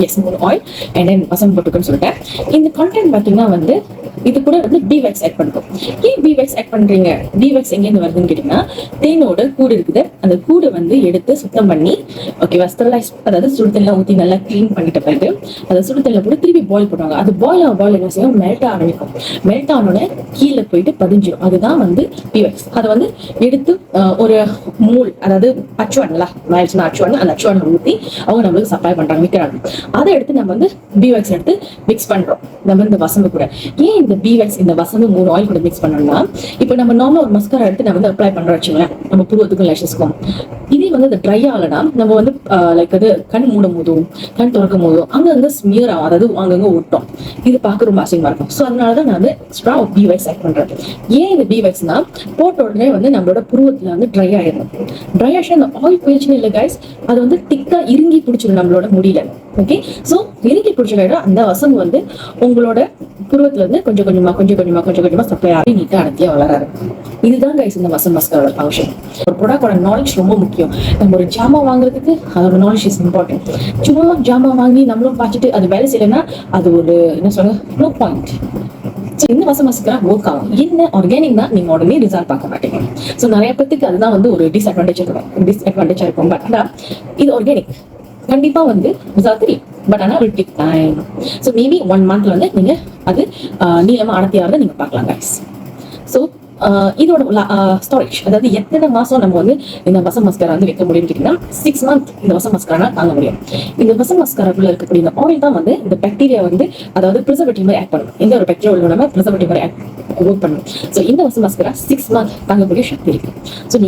S 3 oil and then வசம்பு போட்டுக்கன்னு சொல்லிட்டேன். இந்த கண்டென்ட் பார்த்தீங்கன்னா வந்து இது கூட வந்து பீவேக்ஸ் ஆட் பண்ணுறோம். ஏன் பீவேக்ஸ் ஆட் பண்றீங்க? பீவேக்ஸ் எங்கேருந்து வருதுன்னு கேட்டீங்கன்னா, தேனோட கூடு இருக்குது, அந்த கூடு வந்து எடுத்து சுத்தம் பண்ணி ஓகேவா, ஸ்டெரிலைஸ், அதாவது சுடுதண்ணில் ஊற்றி நல்லா க்ளீன் பண்ணிட்ட பிறகு அதை சுடுதண்ணில் போட்டு திருப்பி பாயில் பண்ணுவாங்க. அது பாயில் என்ன செய்யும், மெல்ட் ஆரம்பிக்கும். மெல்ட் ஆனோடனே கீழே போயிட்டு பதிஞ்சிடும். அதுதான் வந்து பீவேக்ஸ். அதை வந்து எடுத்து ஒரு மூல், அதாவது அச்சுவான்ல அச்சுவான், அந்த அச்சுவான் ஊற்றி அவங்க நம்மளுக்கு சப்ளை பண்றாங்க, விற்கிறாங்க. அதை எடுத்து நம்ம வந்து பீவேக்ஸ் எடுத்து மிக்ஸ் பண்றோம் நம்ம இந்த வசம்பு கூட. ஏன் இந்த பீவேக்ஸ் இந்த வசம்பு 3 ஆயில் கூட மிக்ஸ் பண்ணோம்னா, இப்போ நம்ம நார்மலா ஒரு மஸ்காரா எடுத்து நம்ம வந்து அப்ளை பண்றோம் வச்சுக்கோங்களேன், நம்ம புருவத்துக்கும் லேஷஸ்க்கும். இதே வந்து அது ட்ரை ஆகலனா நம்ம வந்து லைக் அது கண் மூடும் போதும் கண் திறக்கும் போதும் அங்கங்க ஸ்மியர் ஆகும், அதாவது அங்கங்க ஒட்டும். இது பார்க்க ரொம்ப அசிங்கமா இருக்கும். ஸோ அதனாலதான் நான் வந்து எக்ஸ்ட்ரா பீவேக்ஸ் ஆட் பண்றேன். ஏன் இந்த பீவேக்ஸ்னா, போட்ட உடனே வந்து நம்மளோட புருவத்துல வந்து ட்ரை ஆயிடும். ட்ரை ஆச்சு அந்த ஆயில் போயிடுச்சுன்னு இல்லை கைஸ், அது வந்து திக்கா இறுங்கி பிடிச்சிடும் நம்மளோட முடியல. ஓகே, ஸோ இறுக்கி பிடிச்சிடும் அந்த வசம்பு வந்து உங்களோட புருவத்துல இருந்து கொஞ்சம் கொஞ்சமா சப்ளை ஆகி நீட்டா அடர்த்தியா வளராது. இதுதான் கைஸ் இந்த வசம்பு மஸ்காரோட ஃபங்க்ஷன். ஒரு ப்ராடக்டோட நாலேஜ் ரொம்ப முக்கியம். நம்ம ஒரு ஜாமா வாங்குறதுக்கு அதோட நாலேஜ் இஸ் இம்பார்ட்டன்ட். சும்மா ஜாமா வாங்கி நம்மளும் பார்த்துட்டு அது வேலை செய்யலைன்னா அது ஒரு என்ன சொல்ல, நோ பாயிண்ட். இந்த வசம்பு மஸ்காரா ஒர்க் ஆகும். என்ன ஆர்கானிக் தான் நீங்க உடனே ரிசல்ட் பார்க்க மாட்டீங்க. ஸோ நிறைய பேருக்கு அதுதான் வந்து ஒரு டிஸ்அட்வான்டேஜா இருக்கும். பட் ஆனால் இது ஆர்கானிக், கண்டிப்பா வந்து ரிசல்ட் தெரியும். பட் ஆனால் will take time. So maybe 1 மந்த்ல வந்து நீங்க அது நீளமா அடர்த்தியாகிறத நீங்க பார்க்கலாம் கைஸ். ஸோ இதோட ஸ்டோரேஜ், அதாவது எத்தனை மாசம் நம்ம வந்து இந்த வசம்பு மஸ்காரா வந்து வைக்க முடியும்னு கேட்டீங்கன்னா 6 மந்த் இந்த வசம்பு மஸ்காரா தாங்க முடியும். இந்த வசம்பு மஸ்காராக்குள்ள இருக்கக்கூடிய இந்த ஆயில் தான் வந்து இந்த பாக்டீரியா வந்து, அதாவது ப்ரிசர்வேட்டிவ் மாதிரி ஆட் பண்ணும். எந்த ஒரு பாக்டீரியா நம்ம ப்ரிசர்வேட்டிவ் மாதிரி ஒர்க் பண்ணும். ஸோ இந்த வசம்பு மஸ்காரா 6 மந்த் தாங்கக்கூடிய சக்தி இருக்கு. ஸோ